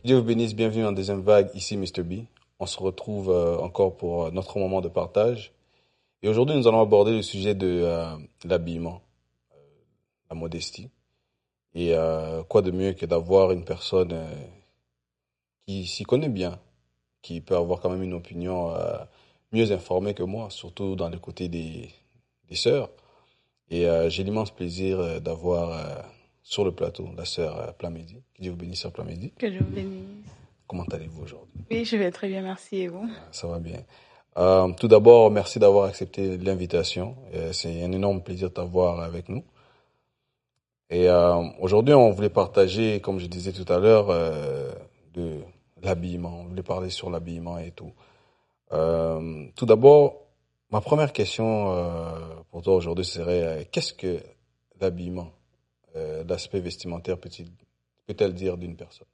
Dieu vous bénisse, bienvenue en deuxième vague, ici Mr. B. On se retrouve encore pour notre moment de partage. Et aujourd'hui, nous allons aborder le sujet de l'habillement, la modestie. Et quoi de mieux que d'avoir une personne qui s'y connaît bien, qui peut avoir quand même une opinion mieux informée que moi, surtout dans le côté des sœurs. Et j'ai l'immense plaisir d'avoir sur le plateau la sœur Plamedi. Que Dieu vous bénisse, sœur Plamedi. Que Dieu vous bénisse. Comment allez-vous aujourd'hui? Oui, je vais très bien, merci. Et vous? Ça va bien. Tout d'abord, merci d'avoir accepté l'invitation. C'est un énorme plaisir de t'avoir avec nous. Et aujourd'hui, on voulait partager, comme je disais tout à l'heure, de l'habillement. On voulait parler sur l'habillement et tout. Tout d'abord, ma première question pour toi aujourd'hui serait qu'est-ce que l'habillement, l'aspect vestimentaire peut-elle dire d'une personne?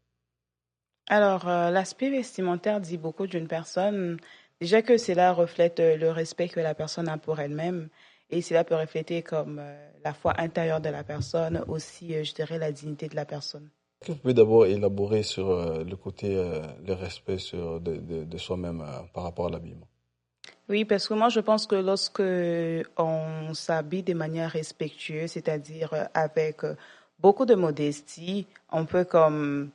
Alors, l'aspect vestimentaire dit beaucoup d'une personne. Déjà que cela reflète le respect que la personne a pour elle-même et cela peut refléter comme la foi intérieure de la personne, aussi, je dirais, la dignité de la personne. Est-ce que vous pouvez d'abord élaborer sur le côté, le respect de soi-même par rapport à l'habillement? Oui, parce que moi, je pense que lorsque on s'habille de manière respectueuse, c'est-à-dire avec beaucoup de modestie, on peut comme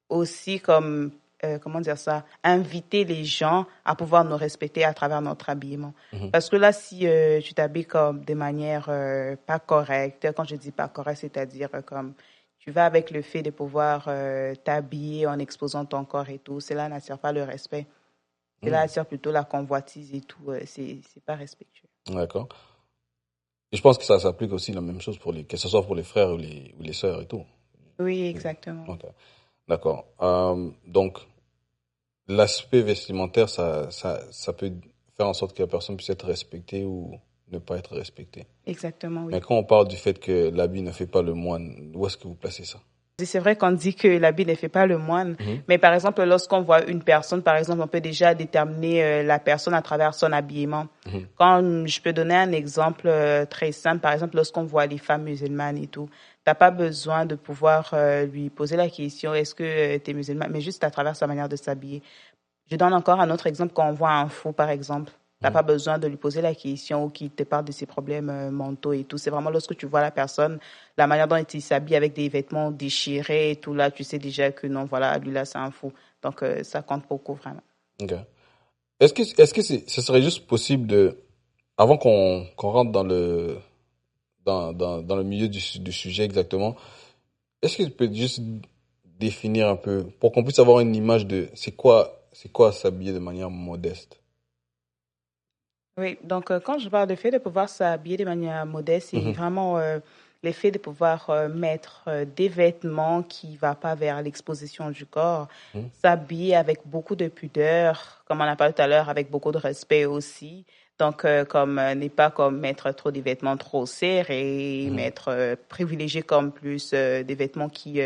aussi comme, comment dire ça, inviter les gens à pouvoir nous respecter à travers notre habillement. Mhm. Parce que là, si tu t'habilles comme de manière pas correcte, quand je dis pas correcte, c'est-à-dire comme tu vas avec le fait de pouvoir t'habiller en exposant ton corps et tout, cela n'assure pas le respect. Cela Mhm. assure plutôt la convoitise et tout. C'est pas respectueux. D'accord. Et je pense que ça s'applique aussi la même chose pour que ce soit pour les frères ou les sœurs et tout. Oui, Oui. exactement. Ok. D'accord. Donc, l'aspect vestimentaire, ça peut faire en sorte que la personne puisse être respectée ou ne pas être respectée. Exactement, Mais oui. quand on parle du fait que l'habit ne fait pas le moine, où est-ce que vous placez ça? C'est vrai qu'on dit que l'habit ne fait pas le moine, Mhm. mais par exemple, lorsqu'on voit une personne, par exemple, on peut déjà déterminer la personne à travers son habillement. Mhm. Quand je peux donner un exemple très simple, par exemple, lorsqu'on voit les femmes musulmanes et tout, t'as pas besoin de pouvoir lui poser la question, est-ce que tu es musulmane, mais juste à travers sa manière de s'habiller. Je donne encore un autre exemple quand on voit un fou, par exemple. T'as Mhm. pas besoin de lui poser la question ou qu'il te parle de ses problèmes mentaux et tout. C'est vraiment lorsque tu vois la personne, la manière dont il s'habille avec des vêtements déchirés et tout, là, tu sais déjà que non, voilà, lui là, c'est un fou. Donc, ça compte beaucoup, vraiment. Ok. Est-ce que ce serait juste possible avant qu'on rentre dans le milieu du sujet exactement, est-ce que tu peux juste définir un peu, pour qu'on puisse avoir une image de c'est quoi s'habiller de manière modeste? Oui, donc quand je parle de fait de pouvoir s'habiller de manière modeste, c'est Mhm. vraiment l'effet de pouvoir mettre des vêtements qui ne vont pas vers l'exposition du corps, Mhm. s'habiller avec beaucoup de pudeur, comme on a parlé tout à l'heure, avec beaucoup de respect aussi. Donc, comme ne pas comme mettre trop des vêtements trop serrés, Mhm. mettre privilégier comme plus des vêtements qui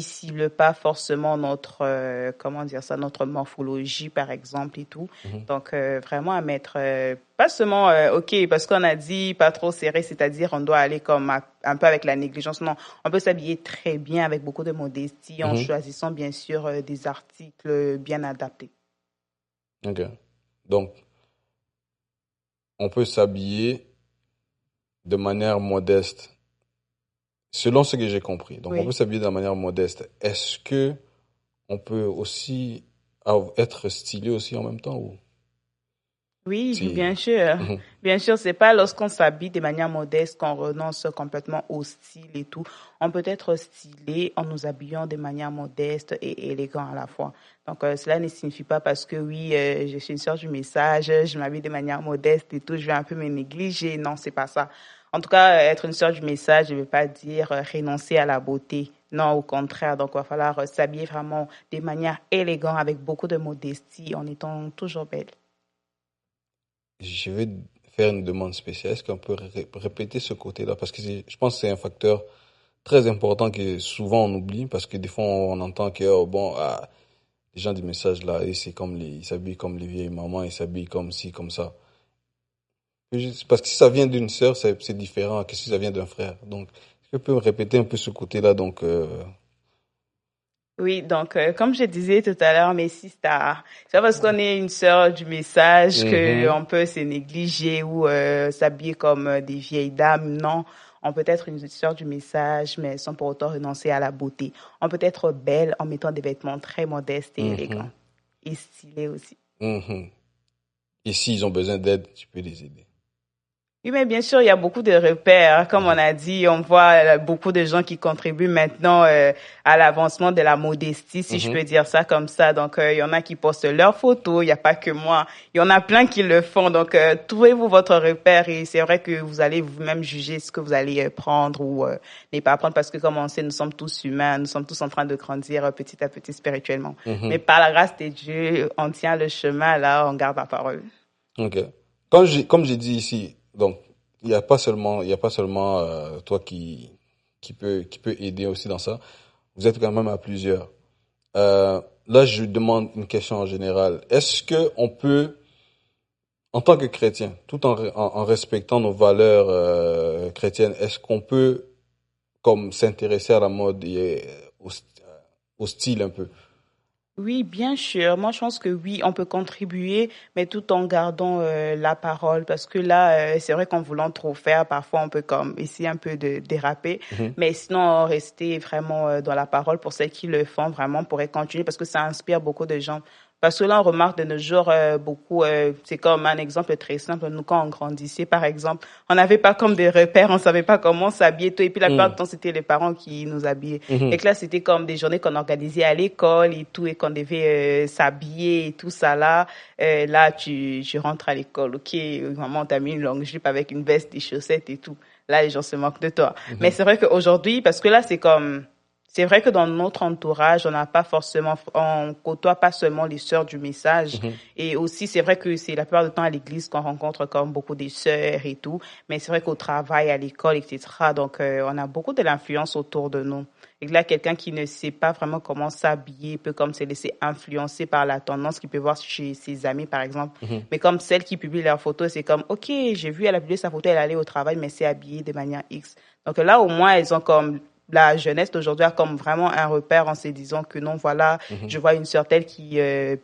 ciblent pas forcément notre comment dire ça, notre morphologie par exemple et tout. Mhm. Donc, vraiment à mettre, pas seulement, OK, parce qu'on a dit pas trop serré, c'est-à-dire on doit aller comme un peu avec la négligence. Non, on peut s'habiller très bien avec beaucoup de modestie en Mhm. choisissant bien sûr des articles bien adaptés. Ok. Donc, on peut s'habiller de manière modeste, selon ce que j'ai compris. Donc, on peut Oui. s'habiller de manière modeste. Est-ce que on peut aussi être stylé aussi en même temps ou Oui, bien si... sûr. Mhm. Bien sûr, c'est pas lorsqu'on s'habille de manière modeste qu'on renonce complètement au style et tout. On peut être stylé en nous habillant de manière modeste et élégant à la fois. Donc, cela ne signifie pas parce que oui, je suis une sœur du message, je m'habille de manière modeste et tout, je vais un peu me négliger. Non, c'est pas ça. En tout cas, être une sœur du message, je ne veux pas dire renoncer à la beauté. Non, au contraire. Donc, il va falloir s'habiller vraiment de manière élégante avec beaucoup de modestie en étant toujours belle. Je vais faire une demande spéciale. Est-ce qu'on peut répéter ce côté-là? Parce que je pense que c'est un facteur très important que souvent on oublie parce que des fois on entend que oh, bon les gens du message là et c'est comme ils s'habillent comme les vieilles mamans, ils s'habillent comme ci comme ça. Parce que si ça vient d'une sœur, c'est différent que si ça vient d'un frère. Donc, est-ce que tu peux me répéter un peu ce côté-là donc Oui, donc comme je disais tout à l'heure, mes sisters, c'est pas parce qu'on est une sœur du message que Mhm, on peut se négliger ou s'habiller comme des vieilles dames. Non, on peut être une sœur du message, mais sans pour autant renoncer à la beauté. On peut être belle en mettant des vêtements très modestes et élégants mhm, et stylés aussi. mhm. Et s'ils ont besoin d'aide, tu peux les aider. Oui, mais bien sûr, il y a beaucoup de repères, hein. Comme on Mhm, a dit, on voit beaucoup de gens qui contribuent maintenant à l'avancement de la modestie, si je mhm, peux dire ça comme ça. Donc, il y en a qui postent leurs photos, il n'y a pas que moi. Il y en a plein qui le font. Donc, trouvez-vous votre repère et c'est vrai que vous allez vous-même juger ce que vous allez prendre ou ne pas prendre parce que, comme on sait, nous sommes tous humains, nous sommes tous en train de grandir petit à petit spirituellement. Mais mhm. par la grâce de Dieu, on tient le chemin là, on garde la parole. Ok. Comme j'ai dit ici, donc il y a pas seulement toi qui peut aider aussi dans ça. Vous êtes quand même à plusieurs. Là, je demande une question en général. Est-ce que on peut, en tant que chrétien, tout en respectant nos valeurs chrétiennes, est-ce qu'on peut comme s'intéresser à la mode et au style un peu? Oui, bien sûr. Moi, je pense que oui, on peut contribuer, mais tout en gardant la parole, parce que là, c'est vrai qu'en voulant trop faire, parfois on peut comme essayer un peu de déraper, Mhm, mais sinon rester vraiment dans la parole pour celles qui le font vraiment pourraient continuer, parce que ça inspire beaucoup de gens. Parce que là, on remarque de nos jours beaucoup, c'est comme un exemple très simple. Nous, quand on grandissait, par exemple, on n'avait pas comme des repères, on savait pas comment s'habiller, tout, et puis la plupart du mhm, temps, c'était les parents qui nous habillaient. Et mhm, que là, c'était comme des journées qu'on organisait à l'école et tout, et qu'on devait s'habiller et tout ça là. Là, tu rentres à l'école, ok, maman t'a mis une longue jupe avec une veste, des chaussettes et tout. Là, les gens se moquent de toi. Mais mhm, c'est vrai qu'aujourd'hui, parce que là, c'est comme, c'est vrai que dans notre entourage, on n'a pas forcément, on côtoie pas seulement les sœurs du message. mhm, Et aussi, c'est vrai que c'est la plupart du temps à l'église qu'on rencontre comme beaucoup des sœurs et tout. Mais c'est vrai qu'au travail, à l'école, etc. Donc, on a beaucoup de l'influence autour de nous. Et là, quelqu'un qui ne sait pas vraiment comment s'habiller peut comme se laisser influencer par la tendance qu'il peut voir chez ses amis, par exemple. mhm. Mais comme celle qui publie leurs photos, c'est comme, OK, j'ai vu, elle a publié sa photo, elle allait au travail, mais c'est habillée de manière X. Donc là, au moins, elles ont comme, la jeunesse d'aujourd'hui a comme vraiment un repère en se disant que non, voilà, Mhm, je vois une sœur telle qui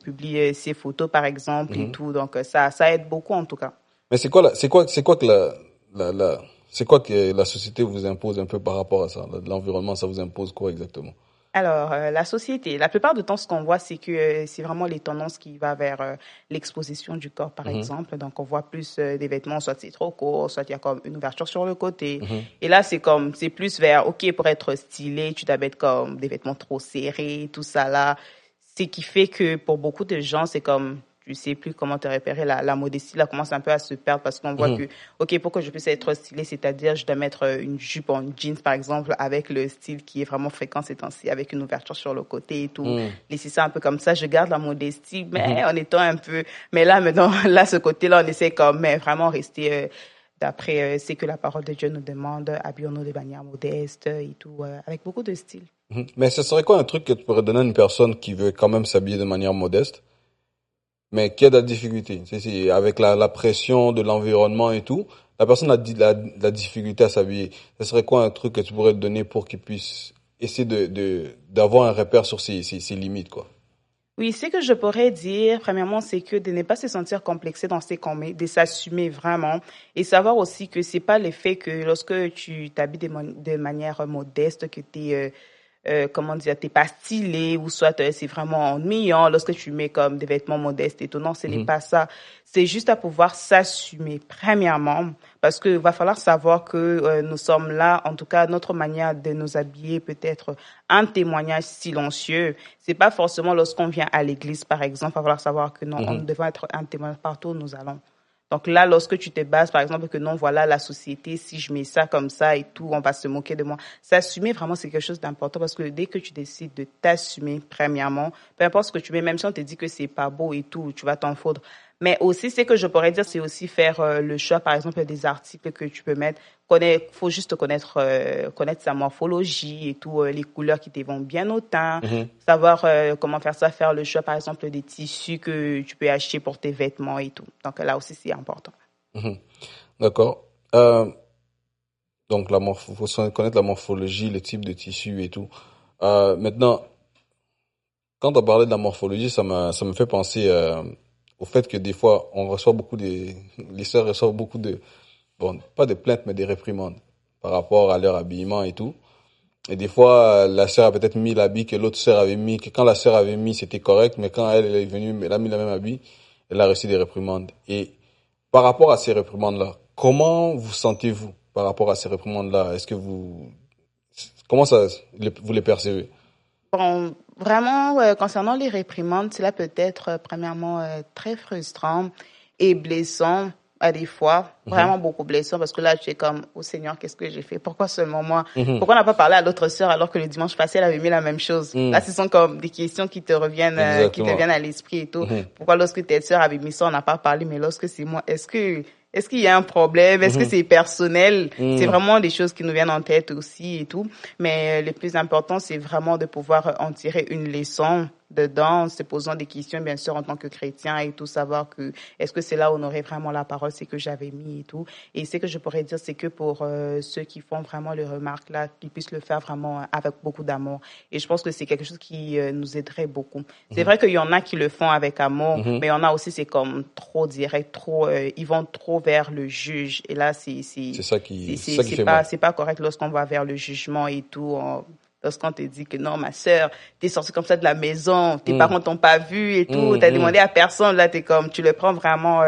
publie ses photos, par exemple, et mhm. tout. Donc ça aide beaucoup, en tout cas. Mais c'est quoi que c'est quoi que la société vous impose un peu par rapport à ça? L'environnement, ça vous impose quoi exactement? Alors, la société, la plupart du temps, ce qu'on voit, c'est que c'est vraiment les tendances qui vont vers l'exposition du corps, par Mhm, exemple. Donc, on voit plus des vêtements, soit c'est trop court, soit il y a comme une ouverture sur le côté. mhm, Et là, c'est comme, c'est plus vers, OK, pour être stylé, tu dois mettre comme des vêtements trop serrés, tout ça là. Ce qui fait que pour beaucoup de gens, c'est comme, tu sais plus comment te repérer. La modestie, là, commence un peu à se perdre parce qu'on voit mhm, que OK, pour que je puisse être stylé, c'est-à-dire je dois mettre une jupe en jeans, par exemple, avec le style qui est vraiment fréquent ces temps-ci, avec une ouverture sur le côté et tout. mhm, Laisser ça un peu comme ça. Je garde la modestie, mhm, mais en étant un peu... Mais là, maintenant, là, ce côté-là, on essaie comme, mais vraiment rester... d'après ce que la parole de Dieu nous demande, habillons-nous de manière modeste et tout, avec beaucoup de style. mhm. Mais ce serait quoi un truc que tu pourrais donner à une personne qui veut quand même s'habiller de manière modeste, mais qui a de la difficulté? C'est avec la pression de l'environnement et tout, la personne a la difficulté à s'habiller. Ce serait quoi un truc que tu pourrais donner pour qu'il puisse essayer d'avoir un repère sur ses limites, quoi? Oui, ce que je pourrais dire, premièrement, c'est que de ne pas se sentir complexé dans ses combats, de s'assumer vraiment et savoir aussi que c'est pas le fait que lorsque tu t'habilles de manière modeste, que tu es comment dire, t'es pas stylé ou soit c'est vraiment ennuyant lorsque tu mets comme des vêtements modestes et tout. Non, ce n'est Mhm, pas ça. C'est juste à pouvoir s'assumer, premièrement, parce que va falloir savoir que nous sommes là, en tout cas, notre manière de nous habiller peut être un témoignage silencieux. C'est pas forcément lorsqu'on vient à l'église, par exemple, va falloir savoir que non, on mhm, devrait être un témoignage partout où nous allons. Donc là, lorsque tu te bases, par exemple, que non, voilà, la société, si je mets ça comme ça et tout, on va se moquer de moi. S'assumer, vraiment, c'est quelque chose d'important parce que dès que tu décides de t'assumer, premièrement, peu importe ce que tu mets, même si on te dit que c'est pas beau et tout, tu vas t'en foutre. Mais aussi, ce que je pourrais dire, c'est aussi faire le choix, par exemple, des articles que tu peux mettre. Faut juste connaître sa morphologie et tout, les couleurs qui te vont bien au teint, mhm, savoir comment faire ça, faire le choix, par exemple, des tissus que tu peux acheter pour tes vêtements et tout. Donc là aussi, c'est important. mhm. D'accord. Donc, faut connaître la morphologie, le type de tissu et tout. Maintenant, Quand tu as parlé de la morphologie, ça me fait penser au fait que des fois, on reçoit les sœurs reçoivent beaucoup bon, pas de plaintes, mais des réprimandes par rapport à leur habillement et tout. Et des fois, la sœur a peut-être mis l'habit que l'autre sœur avait mis, que quand la sœur avait mis, c'était correct, mais quand elle est venue, elle a mis le même habit, elle a reçu des réprimandes. Et par rapport à ces réprimandes-là, comment vous sentez-vous par rapport à ces réprimandes-là? Comment vous les percevez? Bon, vraiment, concernant les réprimandes, cela peut être, premièrement, très frustrant et blessant à des fois, Mhm. vraiment beaucoup blessant, parce que là, tu es comme, oh Seigneur, qu'est-ce que j'ai fait? Pourquoi seulement moi? Mhm. Pourquoi on n'a pas parlé à l'autre sœur alors que le dimanche passé, elle avait mis la même chose? Là, Mhm. ce sont comme des questions qui te Exactement. viennent à l'esprit et tout. Mhm. Pourquoi lorsque telle sœur avait mis ça, on n'a pas parlé, mais lorsque c'est moi, est-ce qu'il y a un problème? Est-ce que Mhm. c'est personnel? C'est Mhm. vraiment des choses qui nous viennent en tête aussi et tout. Mais le plus important, c'est vraiment de pouvoir en tirer une leçon dedans, en se posant des questions, bien sûr, en tant que chrétien et tout, savoir que est-ce que c'est là où on aurait vraiment la parole, c'est que j'avais mis et tout. Et ce que je pourrais dire, c'est que pour ceux qui font vraiment les remarques là, qu'ils puissent le faire vraiment avec beaucoup d'amour. Et je pense que c'est quelque chose qui nous aiderait beaucoup. C'est Mhm. vrai qu'il y en a qui le font avec amour, Mhm. mais il y en a aussi, c'est comme trop direct, trop, ils vont trop vers le juge. Et là, C'est ça qui fait mal. c'est pas correct lorsqu'on va vers le jugement et tout. Lorsqu'on te dit que non, ma sœur, t'es sortie comme ça de la maison, tes Mhm. parents t'ont pas vu et tout, Mhm. t'as Mhm. demandé à personne, là, t'es comme, tu le prends vraiment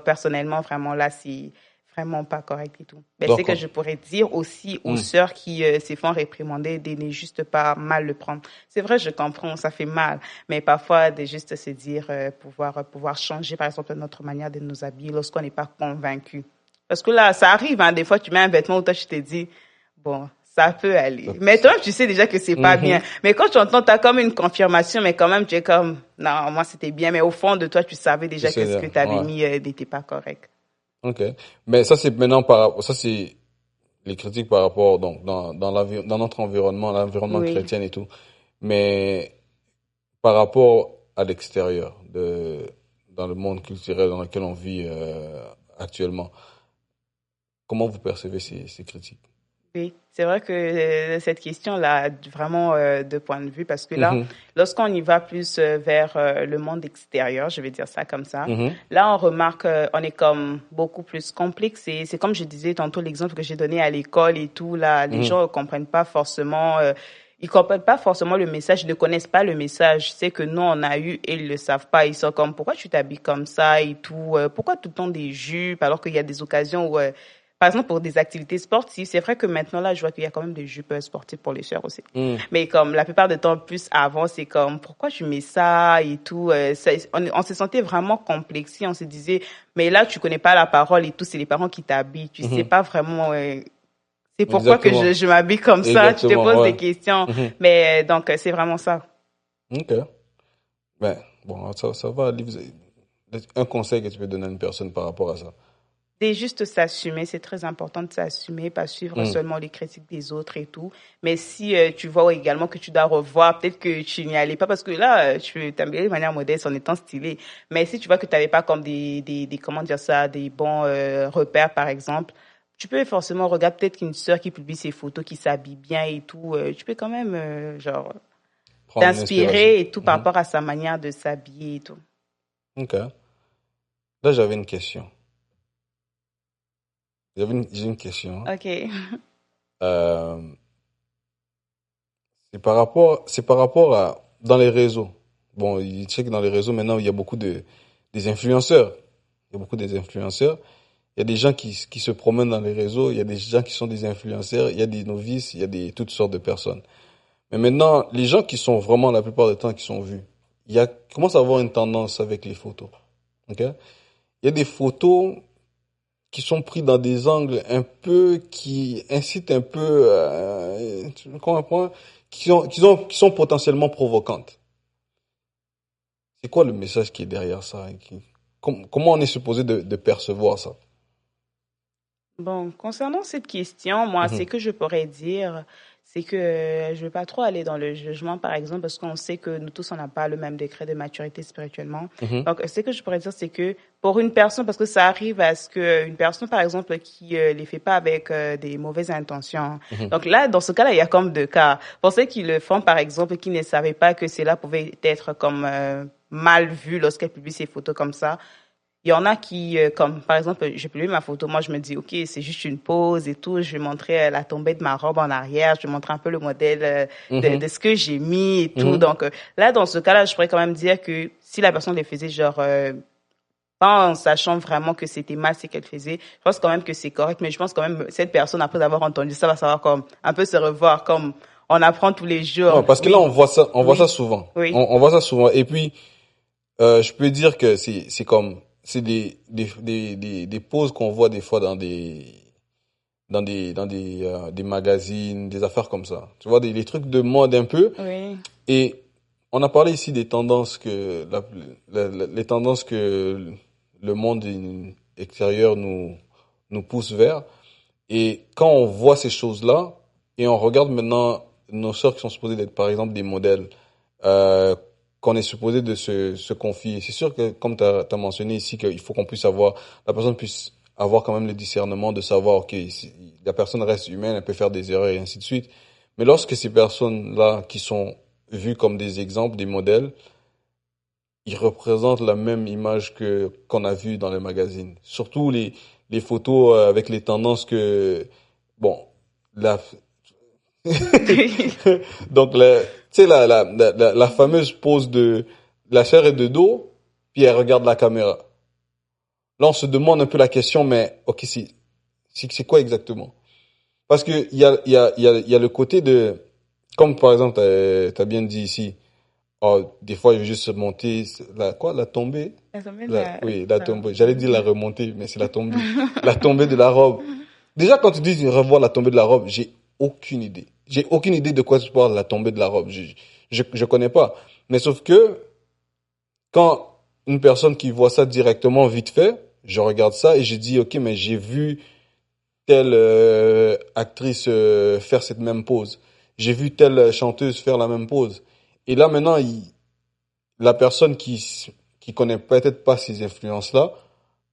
personnellement, vraiment, là, c'est vraiment pas correct et tout. Mais c'est Donc, que je pourrais dire aussi aux mhm. sœurs qui se font réprimander de ne juste pas mal le prendre. C'est vrai, je comprends, ça fait mal, mais parfois de juste se dire pouvoir changer, par exemple, notre manière de nous habiller lorsqu'on n'est pas convaincu. Parce que là, ça arrive, hein, des fois, tu mets un vêtement où toi, tu te dis, bon, ça peut aller. Mais toi, tu sais déjà que c'est pas bien. Mhm. Mais quand tu entends, t'as comme une confirmation, mais quand même, tu es comme, non, moi, c'était bien. Mais au fond de toi, tu savais Tu déjà que sais, ce que tu avais ouais. mis n'était pas correct. Ok. Mais ça, c'est maintenant ça, c'est les critiques par rapport, donc, dans notre environnement, l'environnement Oui. chrétien et tout. Mais par rapport à l'extérieur, dans le monde culturel dans lequel on vit, actuellement, comment vous percevez ces critiques? Oui, c'est vrai que cette question-là a vraiment deux points de vue parce que là, Mhm. lorsqu'on y va plus vers le monde extérieur, je vais dire ça comme ça, Mhm. là on remarque on est comme beaucoup plus complexe et c'est comme je disais tantôt l'exemple que j'ai donné à l'école et tout là, les Mhm. gens ne comprennent pas forcément ils comprennent pas forcément le message, ils ne connaissent pas le message. C'est que nous on a eu et ils le savent pas, ils sont comme pourquoi tu t'habilles comme ça et tout, pourquoi tout le temps des jupes alors qu'il y a des occasions où par exemple, pour des activités sportives, c'est vrai que maintenant, là, je vois qu'il y a quand même des jupes sportives pour les sœurs aussi. Mhm. Mais comme la plupart du temps, plus avant, c'est comme, pourquoi tu mets ça et tout. On se sentait vraiment complexé. On se disait, mais là, tu connais pas la parole et tout, c'est les parents qui t'habillent. Tu sais Mhm. pas vraiment, c'est pourquoi que Exactement. je m'habille comme ça. Tu te Exactement, poses ouais. des questions. Mhm. Mais donc, c'est vraiment ça. Ok. Ben, bon, ça va. Un conseil que tu peux donner à une personne par rapport à ça. C'est juste s'assumer, c'est très important de s'assumer, pas suivre Mhm. seulement les critiques des autres et tout. Mais si tu vois également que tu dois revoir, peut-être que tu n'y allais pas, parce que là, tu peux t'améliorer de manière modeste en étant stylé. Mais si tu vois que tu n'avais pas comme comment dire ça, des bons repères, par exemple, tu peux forcément regarder peut-être qu'une sœur qui publie ses photos, qui s'habille bien et tout, tu peux quand même, genre, Prendre une inspiration. t'inspirer et tout par Mhm. rapport à sa manière de s'habiller et tout. Ok. Là, j'avais une question. J'ai une question. Ok. Euh, c'est par rapport à, dans les réseaux. Bon, il sait que dans les réseaux, maintenant, il y a des influenceurs. Il y a beaucoup des influenceurs. Il y a des gens qui se promènent dans les réseaux. Il y a des gens qui sont des influenceurs. Il y a des novices. Il y a toutes sortes de personnes. Mais maintenant, les gens qui sont vraiment, la plupart du temps, qui sont vus, commence à avoir une tendance avec les photos. Ok? Il y a des photos qui sont prises dans des angles un peu, qui incitent un peu, tu comprends? Qui sont potentiellement provocantes. C'est quoi le message qui est derrière ça? Comment on est supposé de percevoir ça? Bon, concernant cette question, moi, ce Mhm. que je pourrais dire, c'est que je veux pas trop aller dans le jugement, par exemple, parce qu'on sait que nous tous, on n'a pas le même degré de maturité spirituellement. Mhm, Donc, ce que je pourrais dire, c'est que pour une personne, parce que ça arrive à ce que une personne, par exemple, qui les fait pas avec des mauvaises intentions. mhm. Donc là, dans ce cas-là, il y a comme deux cas. Pour ceux qui le font, par exemple, qui ne savaient pas que cela pouvait être comme mal vu lorsqu'elles publient ces photos comme ça. Il y en a qui, comme par exemple, j'ai publié ma photo, moi je me dis, ok, c'est juste une pause et tout, je vais montrer la tombée de ma robe en arrière, je vais montrer un peu le modèle de Mhm, ce que j'ai mis et tout. mhm. Donc là, dans ce cas-là, je pourrais quand même dire que si la personne le faisait genre pas en sachant vraiment que c'était mal ce qu'elle faisait, je pense quand même que c'est correct, mais je pense quand même cette personne, après avoir entendu ça, va savoir comme un peu se revoir, comme on apprend tous les jours. Ouais, parce que là, Oui, on voit ça oui, souvent. oui. On voit ça souvent. Et puis, je peux dire que c'est des pauses qu'on voit des fois dans des magazines, des affaires comme ça. Tu vois, des trucs de mode un peu. Oui. Et on a parlé ici des tendances que, les tendances que le monde extérieur nous pousse vers. Et quand on voit ces choses-là, et on regarde maintenant nos sœurs qui sont supposées d'être, par exemple, des modèles, euh, qu'on est supposé de se confier. C'est sûr que, comme tu as mentionné ici, qu'il faut qu'on puisse avoir, la personne puisse avoir quand même le discernement de savoir, ok, la personne reste humaine, elle peut faire des erreurs et ainsi de suite. Mais lorsque ces personnes-là, qui sont vues comme des exemples, des modèles, ils représentent la même image que qu'on a vu dans les magazines. Surtout les photos avec les tendances que bon la donc tu sais la fameuse pose de la chair et de dos puis elle regarde la caméra. Là on se demande un peu la question mais OK c'est quoi exactement? Parce que il y a le côté de comme par exemple t'as bien dit ici. Oh, des fois, je vais juste monter la tombée? La tombée de la... Oui, la ça. tombée. J'allais dire la remontée, mais c'est la tombée. La tombée de la robe. Déjà, quand tu dis revoir la tombée de la robe, j'ai aucune idée. J'ai aucune idée de quoi tu parles, la tombée de la robe. Je connais pas. Mais sauf que, quand une personne qui voit ça directement, vite fait, je regarde ça et je dis, OK, mais j'ai vu telle actrice faire cette même pose. J'ai vu telle chanteuse faire la même pose. Et là, maintenant, la personne qui connaît peut-être pas ces influences-là,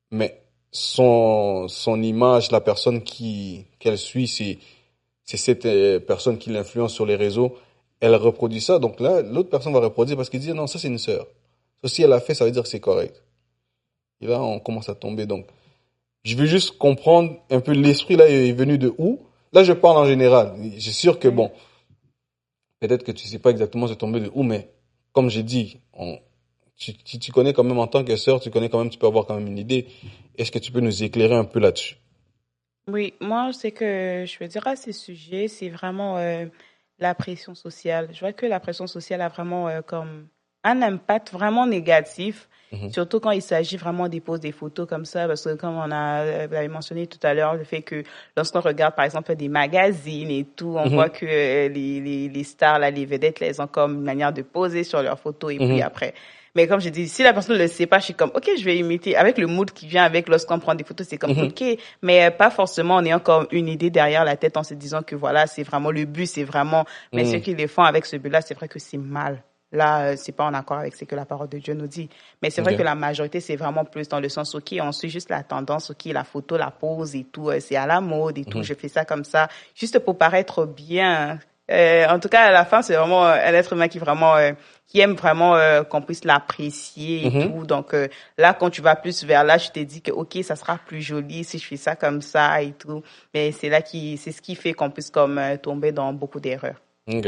mais son image, la personne qu'elle suit, c'est cette personne qui l'influence sur les réseaux, elle reproduit ça. Donc là, l'autre personne va reproduire parce qu'il dit non, ça c'est une sœur. Ça, si elle a fait, ça veut dire que c'est correct. Et là, on commence à tomber. Donc, je veux juste comprendre un peu l'esprit là est venu de où. Là, je parle en général. Je suis sûr que Oui. bon, peut-être que tu sais pas exactement c'est tombé de où, mais comme j'ai dit, tu connais quand même en tant que sœur, tu connais quand même, tu peux avoir quand même une idée. Est-ce que tu peux nous éclairer un peu là-dessus? Oui, moi, c'est que je veux dire à ces sujets, c'est vraiment la pression sociale. Je vois que la pression sociale a vraiment comme un impact vraiment négatif, Mhm, surtout quand il s'agit vraiment des poses des photos comme ça, parce que comme on a vous l'avez mentionné tout à l'heure, le fait que lorsqu'on regarde par exemple des magazines et tout, on voit mhm, que les stars, là, les vedettes, là, elles ont comme une manière de poser sur leurs photos et puis mhm, après. Mais comme je dis, si la personne ne le sait pas, je suis comme, ok, je vais imiter. Avec le mood qui vient avec lorsqu'on prend des photos, c'est comme, mhm, ok, mais pas forcément en ayant comme une idée derrière la tête en se disant que voilà, c'est vraiment le but, c'est vraiment, mais ceux mhm, qui les font avec ce but-là, c'est vrai que c'est mal. Là, c'est pas en accord avec ce que la parole de Dieu nous dit. Mais c'est vrai que ok, la majorité, c'est vraiment plus dans le sens, ok, on suit juste la tendance, ok, la photo, la pose et tout, c'est à la mode et tout, mhm, je fais ça comme ça, juste pour paraître bien. En tout cas, à la fin, c'est vraiment un être humain qui vraiment, qui aime vraiment qu'on puisse l'apprécier et mhm, tout. Donc là, quand tu vas plus vers là, je te dis que ok, ça sera plus joli si je fais ça comme ça et tout. Mais c'est là qui, c'est ce qui fait qu'on puisse comme tomber dans beaucoup d'erreurs. ok.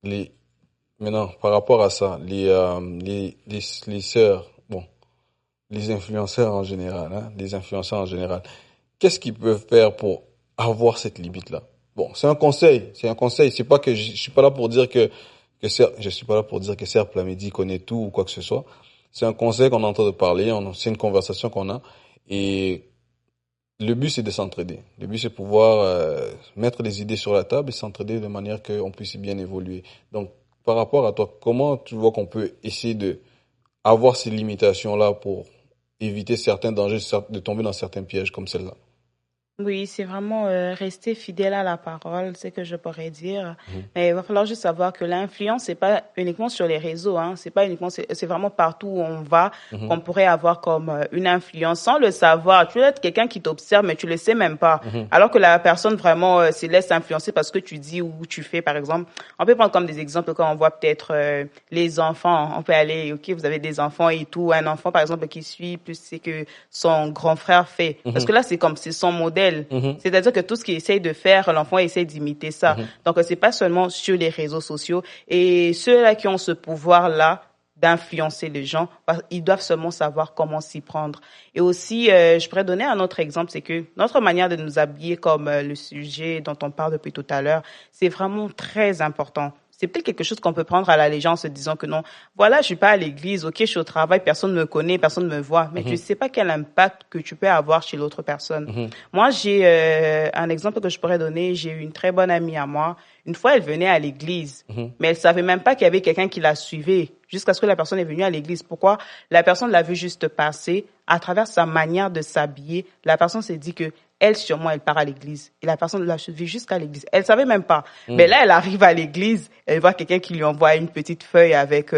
Les, maintenant, par rapport à ça, les sœurs, bon, les influenceurs en général, hein, les influenceurs en général, qu'est-ce qu'ils peuvent faire pour avoir cette limite-là? Bon, c'est un conseil, c'est un conseil. C'est pas que je suis pas là pour dire je suis pas là pour dire que Serge Plamedi connaît tout ou quoi que ce soit. C'est un conseil qu'on est en train de parler, c'est une conversation qu'on a. Et le but, c'est de s'entraider. Le but, c'est pouvoir mettre les idées sur la table et s'entraider de manière qu'on puisse bien évoluer. Donc, par rapport à toi, comment tu vois qu'on peut essayer de avoir ces limitations-là pour éviter certains dangers, de tomber dans certains pièges comme celle-là? Oui, c'est vraiment rester fidèle à la parole, c'est ce que je pourrais dire. Mhm, Mais il va falloir juste savoir que l'influence, c'est pas uniquement sur les réseaux, hein. C'est pas uniquement, c'est vraiment partout où on va mhm, qu'on pourrait avoir comme une influence sans le savoir. Tu peux être quelqu'un qui t'observe, mais tu le sais même pas. mhm, Alors que la personne vraiment se laisse influencer parce que tu dis ou tu fais, par exemple. On peut prendre comme des exemples quand on voit peut-être les enfants. On peut aller, ok, vous avez des enfants et tout. Un enfant, par exemple, qui suit plus c'est que son grand frère fait. Parce mhm, que là, c'est comme, c'est son modèle. mhm, C'est-à-dire que tout ce qu'il essaye de faire, l'enfant essaie d'imiter ça. mhm, Donc, c'est pas seulement sur les réseaux sociaux. Et ceux-là qui ont ce pouvoir-là d'influencer les gens, ils doivent seulement savoir comment s'y prendre. Et aussi, je pourrais donner un autre exemple, c'est que notre manière de nous habiller, comme le sujet dont on parle depuis tout à l'heure, c'est vraiment très important. C'est peut-être quelque chose qu'on peut prendre à la légère en se disant que non, voilà, je suis pas à l'église, ok, je suis au travail, personne ne me connaît, personne ne me voit, mais tu mhm, sais pas quel impact que tu peux avoir chez l'autre personne. mhm, Moi, j'ai un exemple que je pourrais donner. J'ai eu une très bonne amie à moi. Une fois, elle venait à l'église, mhm, mais elle savait même pas qu'il y avait quelqu'un qui la suivait jusqu'à ce que la personne est venue à l'église. Pourquoi? La personne l'a vu juste passer. À travers sa manière de s'habiller, la personne s'est dit que elle, sûrement, elle part à l'église. Et la personne l'a suivi jusqu'à l'église. Elle savait même pas. Mais mhm, là, elle arrive à l'église, elle voit quelqu'un qui lui envoie une petite feuille avec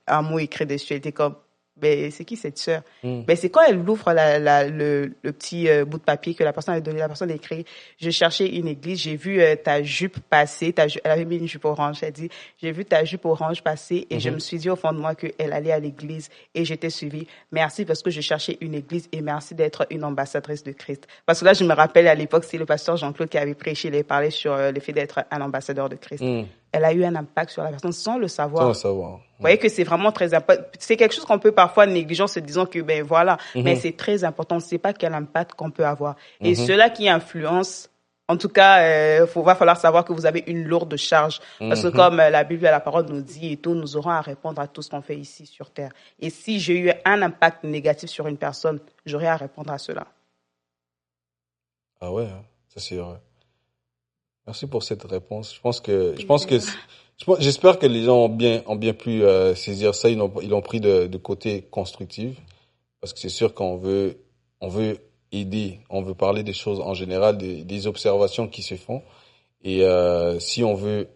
un mot écrit dessus. Elle était comme, ben, c'est qui cette sœur? mhm. Ben, c'est quand elle ouvre le petit bout de papier que la personne avait donné, la personne a écrit, je cherchais une église, j'ai vu ta jupe passer, elle avait mis une jupe orange, elle dit, j'ai vu ta jupe orange passer et je me Mhm. suis dit au fond de moi qu'elle allait à l'église et j'étais suivie. Merci parce que je cherchais une église et merci d'être une ambassadrice de Christ. Parce que là, je me rappelle à l'époque, c'est le pasteur Jean-Claude qui avait prêché, il avait parlé sur le fait d'être un ambassadeur de Christ. Mhm. Elle a eu un impact sur la personne sans le Sans le savoir. savoir. Vous voyez que c'est vraiment très important. C'est quelque chose qu'on peut parfois négliger en se disant que, ben voilà, mais Mhm. c'est très important. On ne sait pas quel impact qu'on peut avoir. Et Mhm. ceux-là qui influencent, en tout cas, va falloir savoir que vous avez une lourde charge. Parce que Mhm. comme la Bible et la parole nous dit et tout, nous aurons à répondre à tout ce qu'on fait ici sur Terre. Et si j'ai eu un impact négatif sur une personne, j'aurai à répondre à cela. Ah ouais, hein, ça c'est vrai. Merci pour cette réponse. Plaisir. J'espère que les gens ont bien pu saisir ça. Ils l'ont pris de côté constructif. Parce que c'est sûr on veut aider, on veut parler des choses en général, des observations qui se font. Et si on veut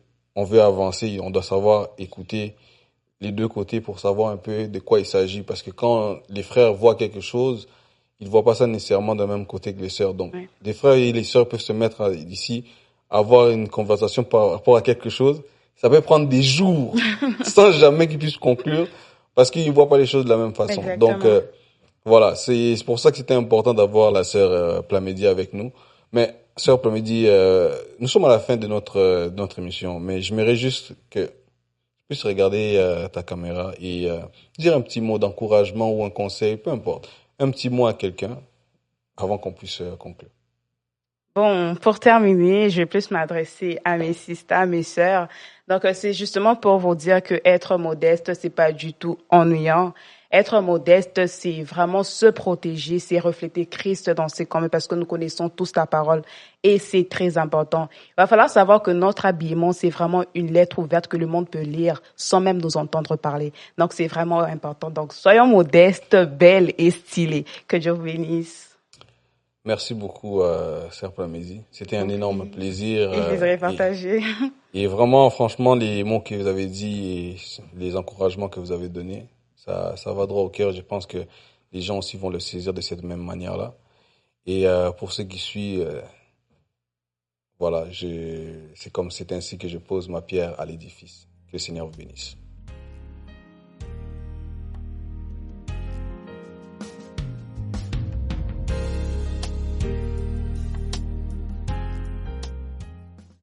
avancer, on doit savoir écouter les deux côtés pour savoir un peu de quoi il s'agit. Parce que quand les frères voient quelque chose, ils voient pas ça nécessairement d'un même côté que les sœurs. Donc, Ouais. les frères et les sœurs peuvent se mettre ici, avoir une conversation par rapport à quelque chose. Ça peut prendre des jours sans jamais qu'ils puissent conclure parce qu'ils voient pas les choses de la même façon. Donc, Exactement. voilà, c'est pour ça que c'était important d'avoir la sœur Plamedi avec nous. Mais sœur Plamedi, nous sommes à la fin de notre émission, mais j'aimerais juste que tu puisses regarder ta caméra et dire un petit mot d'encouragement ou un conseil, peu importe, un petit mot à quelqu'un avant qu'on puisse conclure. Bon, pour terminer, je vais plus m'adresser à mes sisters, à mes sœurs. Donc, c'est justement pour vous dire que être modeste, c'est pas du tout ennuyant. Être modeste, c'est vraiment se protéger, c'est refléter Christ dans ses communs parce que nous connaissons tous la parole et c'est très important. Il va falloir savoir que notre habillement, c'est vraiment une lettre ouverte que le monde peut lire sans même nous entendre parler. Donc, c'est vraiment important. Donc, soyons modestes, belles et stylées. Que Dieu vous bénisse. Merci beaucoup, sœur Plamedi. C'était un énorme Compris. plaisir Et je les aurais partagés. et vraiment, franchement, les mots que vous avez dit et les encouragements que vous avez donnés, ça va droit au cœur. Je pense que les gens aussi vont le saisir de cette même manière-là. Et pour ceux qui suivent, voilà, c'est ainsi que je pose ma pierre à l'édifice. Que le Seigneur vous bénisse.